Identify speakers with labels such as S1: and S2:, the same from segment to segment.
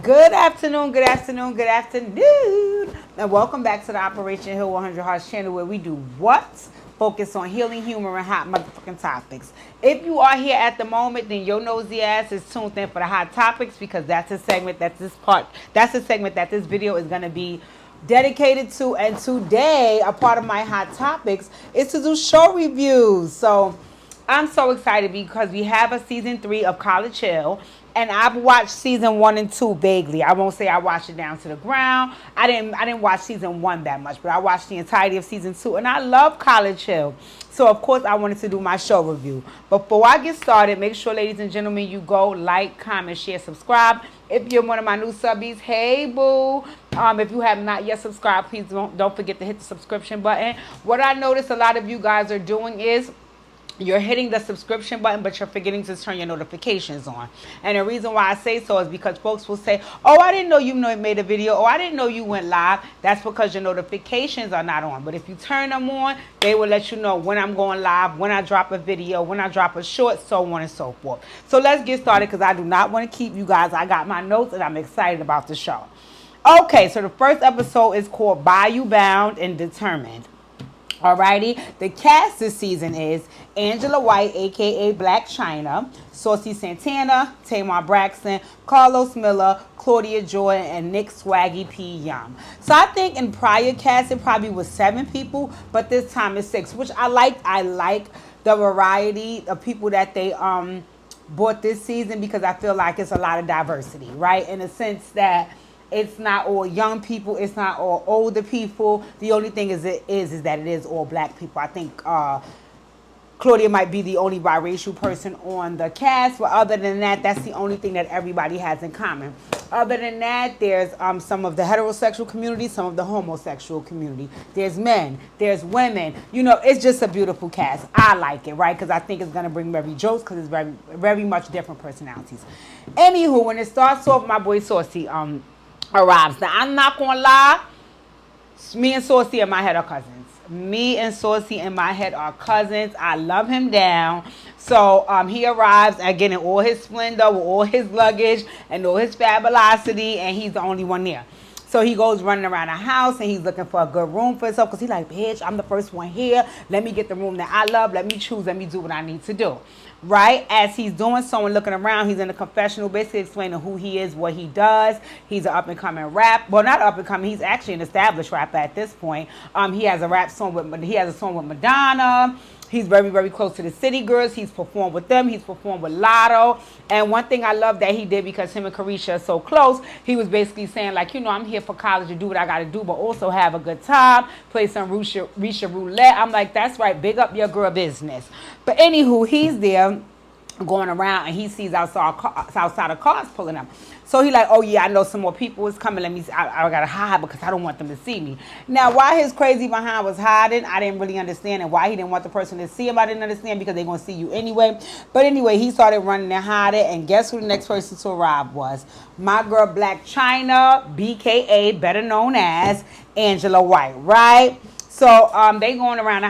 S1: Good afternoon, good afternoon, good afternoon. And welcome back to the Operation Hill 100 Hearts channel where we do what? Focus on healing, humor, and hot motherfucking topics. If you are here at the moment, then your nosy ass is tuned in for the hot topics because that's a segment that this video is going to be dedicated to. And today, a part of my hot topics is to do show reviews. So I'm so excited because we have a season 3 of College Hill, and I've watched season 1 and 2 vaguely. I won't say I watched it down to the ground. I didn't watch season 1 that much, but I watched the entirety of season 2, and I love College Hill. So of course I wanted to do my show review. Before I get started, make sure, ladies and gentlemen, you go like, comment, share, subscribe. If you're one of my new subbies, hey boo. If you have not yet subscribed, please don't forget to hit the subscription button. What I noticed a lot of you guys are doing is you're hitting the subscription button, but you're forgetting to turn your notifications on. And the reason why I say so is because folks will say, oh, I didn't know you made a video. Oh, I didn't know you went live. That's because your notifications are not on. But if you turn them on, they will let you know when I'm going live, when I drop a video, when I drop a short, so on and so forth. So let's get started because I do not want to keep you guys. I got my notes and I'm excited about the show. Okay, so the first episode is called Bayou Bound and Determined. Alrighty, the cast this season is Angela White, aka Black China, Saucy Santana, Tamar Braxton, Carlos Miller, Claudia Jordan, and Nick Swaggy P. Young. So I think in prior cast it probably was 7 people, but this time it's 6, which I like. I like the variety of people that they brought this season because I feel like it's a lot of diversity, right? In a sense that it's not all young people. It's not all older people. The only thing is that it is all black people. I think Claudia might be the only biracial person on the cast, but other than that, that's the only thing that everybody has in common. Other than that, there's some of the heterosexual community, some of the homosexual community. There's men, there's women. You know, it's just a beautiful cast. I like it, right? Because I think it's going to bring very jokes because it's very, very much different personalities. Anywho, when it starts off, my boy Saucy arrives. Now, I'm not going to lie. Me and Saucy in my head are cousins. Me and Saucy in my head are cousins. I love him down. So he arrives again in all his splendor, with all his luggage and all his fabulosity, and he's the only one there. So he goes running around the house and he's looking for a good room for himself because he's like, bitch, I'm the first one here. Let me get the room that I love. Let me choose. Let me do what I need to do. Right? As he's doing so and looking around, he's in the confessional basically explaining who he is, what he does. He's an up-and-coming rap. Well, not up-and-coming. He's actually an established rapper at this point. He has a song with Madonna. He's very, very close to the City Girls. He's performed with them. He's performed with Lotto. And one thing I love that he did, because him and Carisha are so close, he was basically saying, like, you know, I'm here for college to do what I got to do, but also have a good time, play some Risha Roulette. I'm like, that's right. Big up your girl business. But anywho, he's there going around and he sees outside of cars pulling up. So he like, oh yeah, I know some more people is coming. I gotta hide because I don't want them to see me. Now, why his crazy behind was hiding, I didn't really understand, and why he didn't want the person to see him, I didn't understand, because they're gonna see you anyway. But anyway, he started running and hiding, and guess who the next person to arrive was? My girl Black China, BKA, better known as Angela White, right? So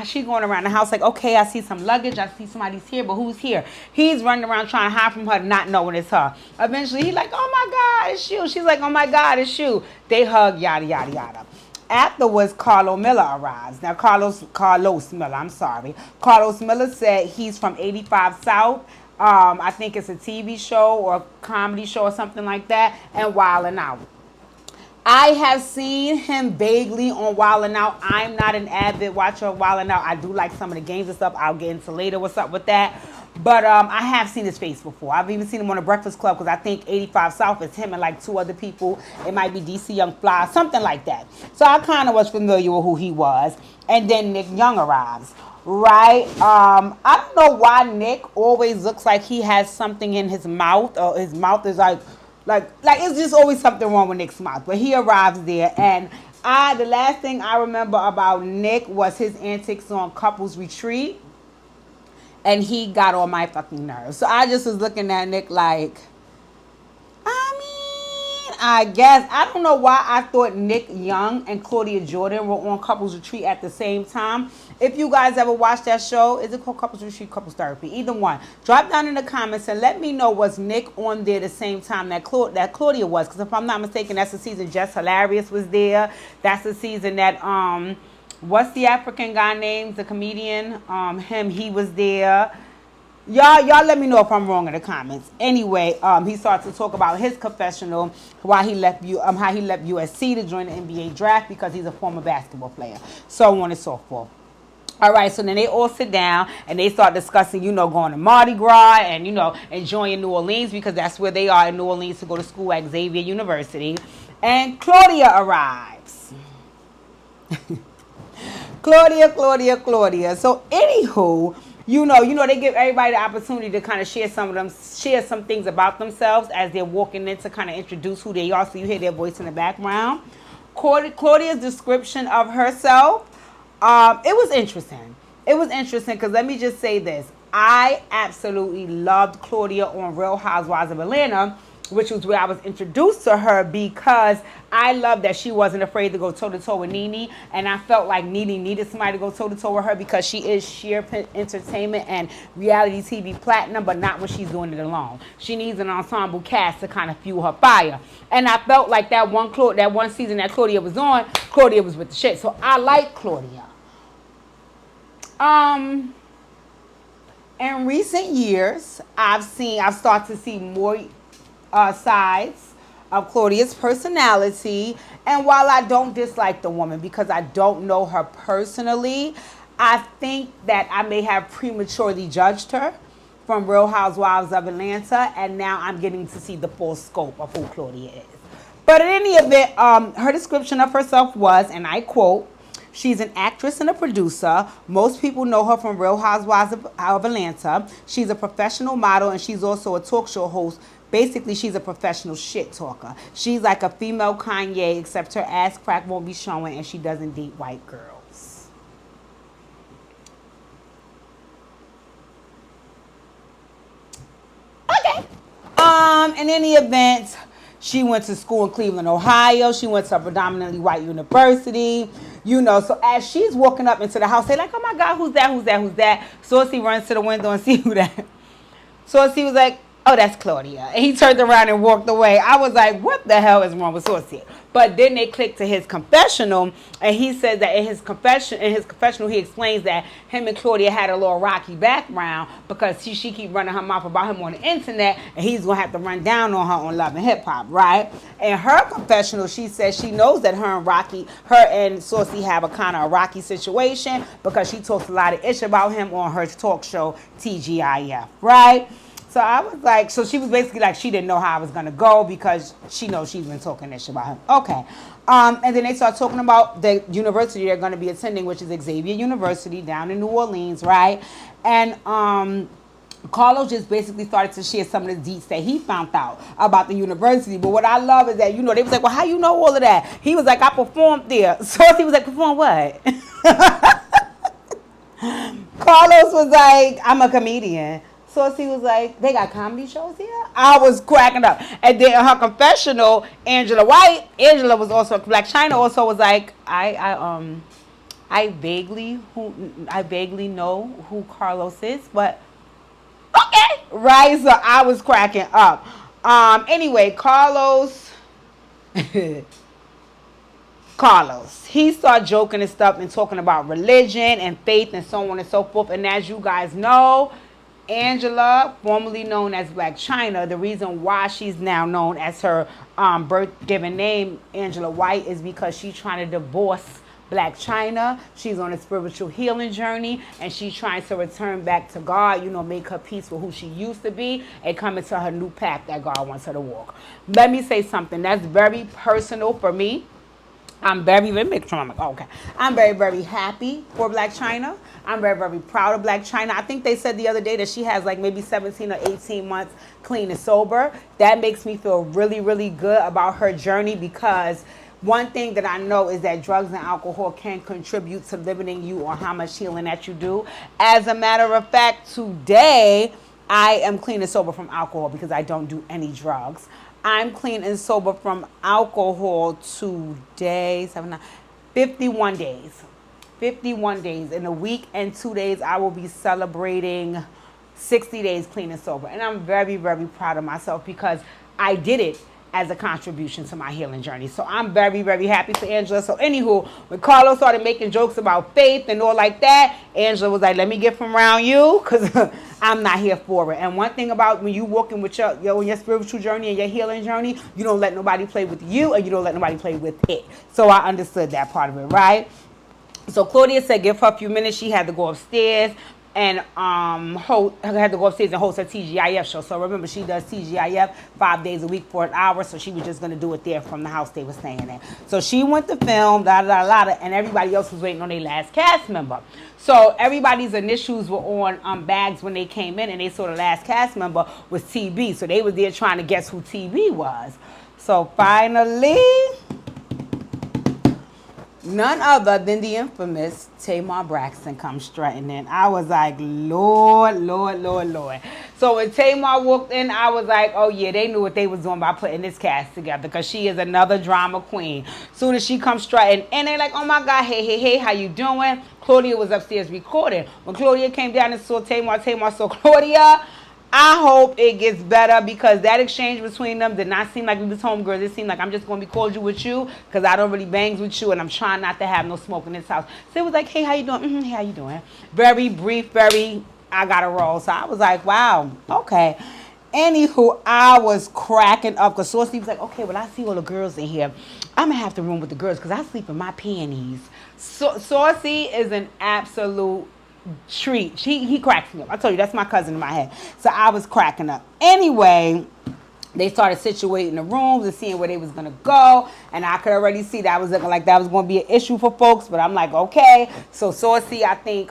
S1: she going around the house like, okay, I see some luggage, I see somebody's here, but who's here? He's running around trying to hide from her, not knowing it's her. Eventually, he's like, oh my God, it's you. She's like, oh my God, it's you. They hug, yada, yada, yada. Afterwards, Carlos Miller arrives. Now, Carlos Miller, I'm sorry. Carlos Miller said he's from 85 South. I think it's a TV show or a comedy show or something like that, and Wildin' Out. I have seen him vaguely on Wild 'N Out. I'm not an avid watcher of Wild 'N Out. I do like some of the games and stuff. I'll get into later what's up with that. But I have seen his face before. I've even seen him on the Breakfast Club because I think 85 South is him and like 2 other people. It might be DC Young Fly, something like that. So I kind of was familiar with who he was. And then Nick Young arrives. Right? I don't know why Nick always looks like he has something in his mouth, or his mouth is like it's just always something wrong with Nick's mouth. But he arrives there, and the last thing I remember about Nick was his antics on Couples Retreat, and he got on my fucking nerves. So I just was looking at Nick like, I guess. I don't know why I thought Nick Young and Claudia Jordan were on Couples Retreat at the same time. If you guys ever watched that show, is it called Couples Retreat, Couples Therapy? Either one. Drop down in the comments and let me know, was Nick on there the same time that Claudia was? Because if I'm not mistaken, that's the season Just Hilarious was there. That's the season that what's the African guy named, the comedian? He was there. Y'all let me know if I'm wrong in the comments. Anyway, he started to talk about his confessional, why he left how he left USC to join the NBA draft because he's a former basketball player. So on and so forth. All right, so then they all sit down and they start discussing, going to Mardi Gras and, enjoying New Orleans because that's where they are in New Orleans to go to school at Xavier University. And Claudia arrives. Claudia. So anywho, they give everybody the opportunity to kind of share some things about themselves as they're walking in to kind of introduce who they are. So you hear their voice in the background. Claudia's description of herself, it was interesting. It was interesting because let me just say this. I absolutely loved Claudia on Real Housewives of Atlanta, which was where I was introduced to her because I loved that she wasn't afraid to go toe-to-toe with Nene. And I felt like Nene needed somebody to go toe-to-toe with her because she is sheer entertainment and reality TV platinum, but not when she's doing it alone. She needs an ensemble cast to kind of fuel her fire. And I felt like that one season that Claudia was on, Claudia was with the shit. So I like Claudia. In recent years, I've started to see more sides of Claudia's personality. And while I don't dislike the woman because I don't know her personally, I think that I may have prematurely judged her from Real Housewives of Atlanta, and now I'm getting to see the full scope of who Claudia is. But in any event, her description of herself was, and I quote, "She's an actress and a producer. Most people know her from Real Housewives of Atlanta. She's a professional model, and she's also a talk show host. Basically, she's a professional shit talker. She's like a female Kanye, except her ass crack won't be showing, and she doesn't date white girls." Okay. In any event, she went to school in Cleveland, Ohio. She went to a predominantly white university. So as she's walking up into the house, they're like, "Oh my God, who's that?" Saucy runs to the window and see who that. Saucy was like, "Oh, that's Claudia." And he turned around and walked away. I was like, what the hell is wrong with Saucy? But then they clicked to his confessional, and he said that in his confessional, he explains that him and Claudia had a little rocky background because she keep running her mouth about him on the internet, and he's going to have to run down on her on Love and Hip Hop, right? In her confessional, she says she knows that her and Saucy have a kind of a rocky situation because she talks a lot of ish about him on her talk show, TGIF, right? So I was like, so she was basically like, she didn't know how I was going to go because she knows she's been talking this shit about him. Okay. And then they start talking about the university they're going to be attending, which is Xavier University down in New Orleans, right? And Carlos just basically started to share some of the deets that he found out about the university. But what I love is that, they was like, "Well, how you know all of that?" He was like, "I performed there." So he was like, "Perform what?" Carlos was like, "I'm a comedian." So she was like, "They got comedy shows here?" I was cracking up. And then in her confessional, Angela was also Black China also was like, I vaguely know who Carlos is, but okay, right? So I was cracking up. Anyway, Carlos, he started joking and stuff and talking about religion and faith and so on and so forth. And as you guys know, Angela, formerly known as Black China, the reason why she's now known as her birth given name, Angela White, is because she's trying to divorce Black China. She's on a spiritual healing journey, and she's trying to return back to God, make her peace with who she used to be and come into her new path that God wants her to walk. Let me say something that's very personal for me. I'm very, very happy for Black China. I'm very, very proud of Black China. I think they said the other day that she has like maybe 17 or 18 months clean and sober. That makes me feel really, really good about her journey because one thing that I know is that drugs and alcohol can contribute to limiting you on how much healing that you do. As a matter of fact, today I am clean and sober from alcohol because I don't do any drugs. I'm clean and sober from alcohol today, 51 days. 51 days. In a week and 2 days, I will be celebrating 60 days clean and sober. And I'm very, very proud of myself because I did it as a contribution to my healing journey. So I'm very, very happy for Angela. So anywho, when Carlos started making jokes about faith and all like that, Angela was like, let me get from around you because I'm not here for it. And one thing about when you walking with your spiritual journey and your healing journey, you don't let nobody play with you and you don't let nobody play with it. So I understood that part of it, right? So Claudia said give her a few minutes. She had to go upstairs and had to go upstairs and host her TGIF show. So remember, she does TGIF 5 days a week for an hour, so she was just going to do it there from the house they were staying in. So she went to film, and everybody else was waiting on their last cast member. So everybody's initials were on bags when they came in, and they saw the last cast member was TB. So they were there trying to guess who TB was. So finally, none other than the infamous Tamar Braxton comes strutting in. I was like, Lord, Lord, Lord, Lord. So when Tamar walked in, I was like, oh yeah, they knew what they was doing by putting this cast together because she is another drama queen. Soon as she comes strutting in, they're like, oh my God, hey, how you doing? Claudia was upstairs recording. When Claudia came down and saw Tamar saw Claudia. I hope it gets better because that exchange between them did not seem like we was homegirls. It seemed like I'm just going to be cordial with you because I don't really bangs with you and I'm trying not to have no smoke in this house. So it was like, hey, how you doing? Hey, how you doing? Very brief, I got to roll. So I was like, wow, okay. Anywho, I was cracking up because Saucy was like, okay, well, I see all the girls in here. I'm going to have to room with the girls because I sleep in my panties. So Saucy is an absolute treat. He cracks me up. I told you that's my cousin in my head. So I was cracking up. Anyway, they started situating the rooms and seeing where they was gonna go, and I could already see that was looking like that was gonna be an issue for folks. But I'm like, okay. So Saucy, I think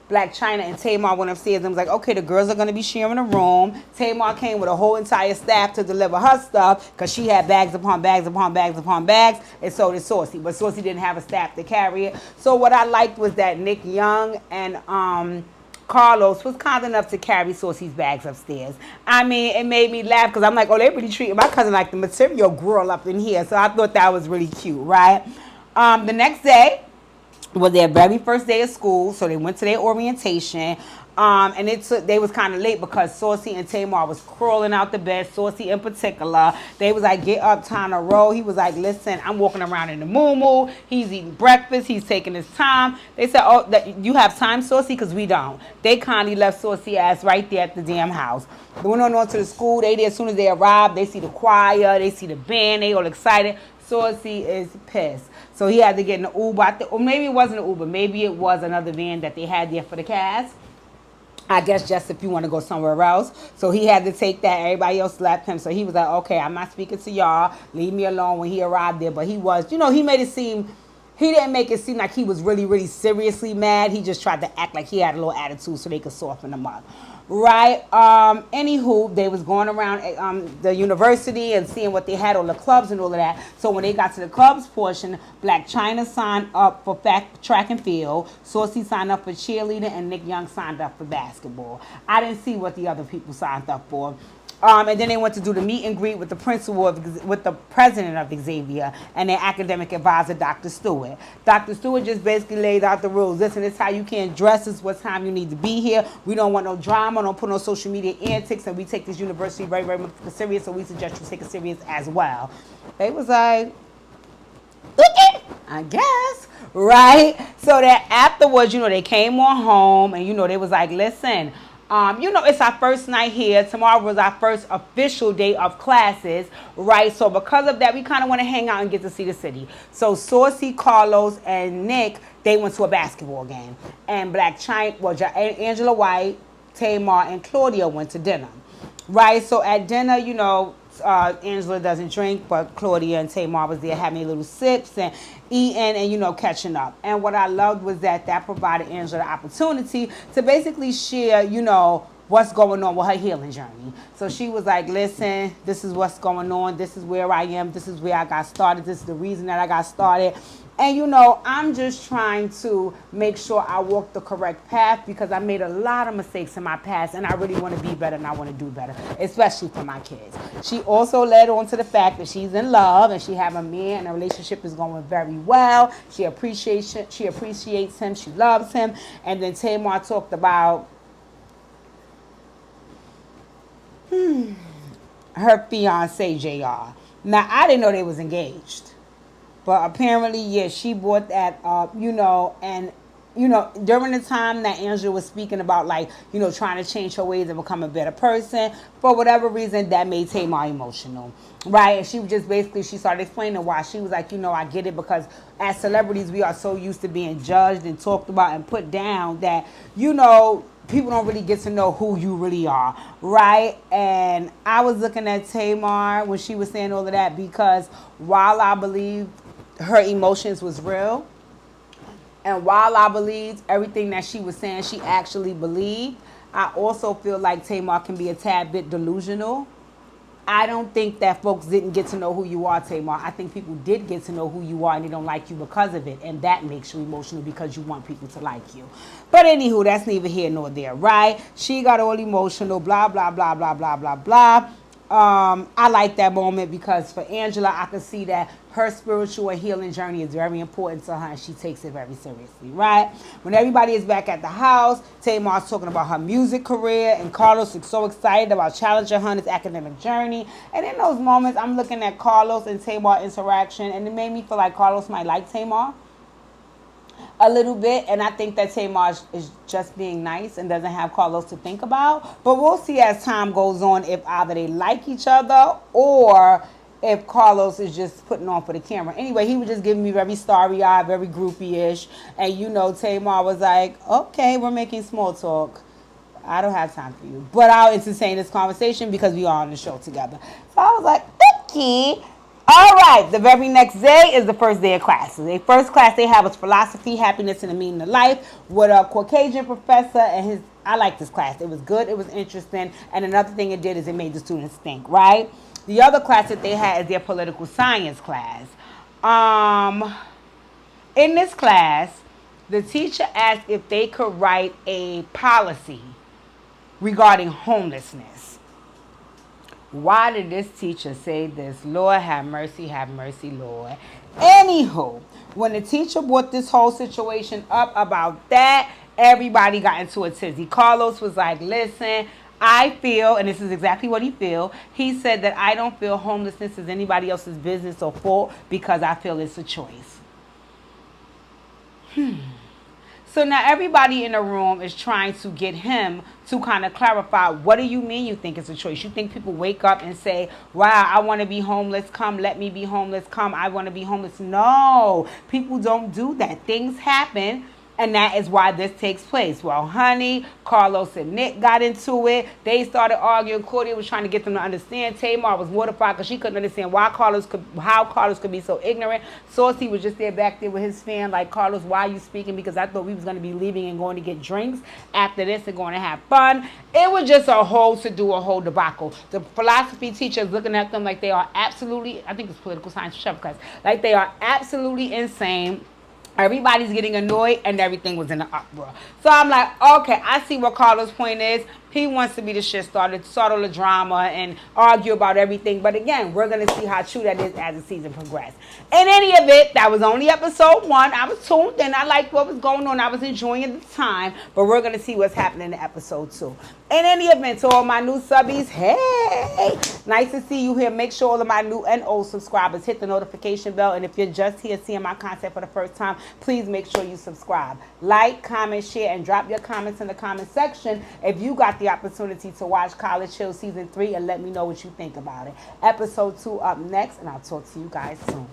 S1: Black China and Tamar went upstairs and was like, okay, the girls are going to be sharing a room. Tamar came with a whole entire staff to deliver her stuff because she had bags upon bags upon bags upon bags, and so did Saucy. But Saucy didn't have a staff to carry it. So what I liked was that Nick Young and Carlos was kind enough to carry Saucy's bags upstairs. I mean, it made me laugh because I'm like, oh, they really treating my cousin like the material girl up in here. So I thought that was really cute, right? The next day was their very first day of school, so they went to their orientation. And they was kind of late because Saucy and Tamar was crawling out the bed. Saucy in particular, they was like, get up, time to roll. He was like, listen, I'm walking around in the moo-moo. He's eating breakfast. He's taking his time. They said, oh, you have time, Saucy? Because we don't. They kindly left Saucy ass right there at the damn house. They went on to the school. They did. As soon as they arrived, they see the choir. They see the band. They all excited. Saucy is pissed. So he had to get in the Uber. Or maybe it wasn't an Uber. Maybe it was another van that they had there for the cast. I guess just if you want to go somewhere else. So he had to take that. Everybody else left him. So he was like, okay, I'm not speaking to y'all. Leave me alone when he arrived there. But he was, he made it seem, he didn't make it seem like he was really, really seriously mad. He just tried to act like he had a little attitude so they could soften him up. Right. Anywho, they was going around the university and seeing what they had on the clubs and all of that. So when they got to the clubs portion, Black China signed up for track and field. Saucy signed up for cheerleading, and Nick Young signed up for basketball. I didn't see what the other people signed up for. And then they went to do the meet and greet with the principal, with the president of Xavier and their academic advisor, Dr. Stewart. Dr. Stewart just basically laid out the rules. Listen, this is how you can't dress. This is what time you need to be here. We don't want no drama. Don't put no social media antics. And we take this university very, very much serious. So we suggest you take it serious as well. They was like, okay, I guess. Right? So that afterwards, they came on home and, they was like, listen, it's our first night here. Tomorrow was our first official day of classes, right? So because of that, we kind of want to hang out and get to see the city. So Saucy, Carlos, and Nick, they went to a basketball game. And Angela White, Tamar, and Claudia went to dinner, right? So at dinner, Angela doesn't drink, but Claudia and Tamar was there having little sips and eating and, catching up. And what I loved was that provided Angela the opportunity to basically share, what's going on with her healing journey. So she was like, listen, this is what's going on. This is where I am. This is where I got started. This is the reason that I got started. And, you know, I'm just trying to make sure I walk the correct path because I made a lot of mistakes in my past and I really want to be better and I want to do better, especially for my kids. She also led on to the fact that she's in love and she have a man and the relationship is going very well. She appreciates him. She loves him. And then Tamar talked about her fiance, JR. Now, I didn't know they was engaged. But apparently, yeah, she brought that up, you know, and, you know, during the time that Angela was speaking about, like, you know, trying to change her ways and become a better person, for whatever reason, that made Tamar emotional, right? And she just basically, she started explaining why. She was like, you know, I get it because as celebrities, we are so used to being judged and talked about and put down that, you know, people don't really get to know who you really are, right? And I was looking at Tamar when she was saying all of that because while I believe her emotions was real, and while I believed everything that she was saying she actually believed, I also feel like Tamar can be a tad bit delusional. I don't think that folks didn't get to know who you are, Tamar. I think people did get to know who you are and they don't like you because of it. And that makes you emotional because you want people to like you. But anywho, that's neither here nor there, right? She got all emotional, blah, blah, blah, blah, blah, blah, blah. I like that moment because for Angela, I can see that her spiritual and healing journey is very important to her and she takes it very seriously, right? When everybody is back at the house, Tamar's talking about her music career and Carlos is so excited about challenging her in his academic journey. And in those moments, I'm looking at Carlos and Tamar interaction and it made me feel like Carlos might like Tamar a little bit, and I think that Tamar is just being nice and doesn't have Carlos to think about. But we'll see as time goes on if either they like each other or if Carlos is just putting on for the camera. Anyway, he was just giving me very starry-eyed, very groupie-ish. And, you know, Tamar was like, okay, we're making small talk. I don't have time for you. But I'll entertain this conversation because we are on the show together. So I was like, okay. All right, the very next day is the first day of classes. The first class they have was philosophy, happiness, and the meaning of life with a Caucasian professor and his. I like this class. It was good. It was interesting. And another thing it did is it made the students think, right? The other class that they had is their political science class. In this class, the teacher asked if they could write a policy regarding homelessness. Why did this teacher say this? Lord, have mercy, Lord. Anywho, when the teacher brought this whole situation up about that, everybody got into a tizzy. Carlos was like, listen, I feel, and this is exactly what he feel, he said that I don't feel homelessness is anybody else's business or fault because I feel it's a choice. So now everybody in the room is trying to get him to kind of clarify, what do you mean you think it's a choice? You think people wake up and say, wow, I want to be homeless, come, let me be homeless, come, I want to be homeless. No, people don't do that. Things happen. And that is why this takes place. Well, honey, Carlos and Nick got into it. They started arguing. Claudia was trying to get them to understand. Tamar was mortified because she couldn't understand how Carlos could be so ignorant. Saucy was just there back there with his fan, like, Carlos, why are you speaking? Because I thought we was going to be leaving and going to get drinks after this and going to have fun. It was just a whole debacle. The philosophy teacher is looking at them like they are absolutely, I think it's political science class, like they are absolutely insane. Everybody's getting annoyed and everything was in an uproar. So I'm like, okay, I see what Carlos' point is. He wants to be the shit starter, start all the drama and argue about everything. But again, we're going to see how true that is as the season progresses. In any event, that was only episode 1. I was tuned in. I liked what was going on. I was enjoying it at the time. But we're going to see what's happening in episode 2. In any event, to all my new subbies, hey, nice to see you here. Make sure all of my new and old subscribers hit the notification bell. And if you're just here seeing my content for the first time, please make sure you subscribe. Like, comment, share, and drop your comments in the comment section if you got the opportunity to watch College Hill Season 3 and let me know what you think about it. Episode 2 up next, and I'll talk to you guys soon.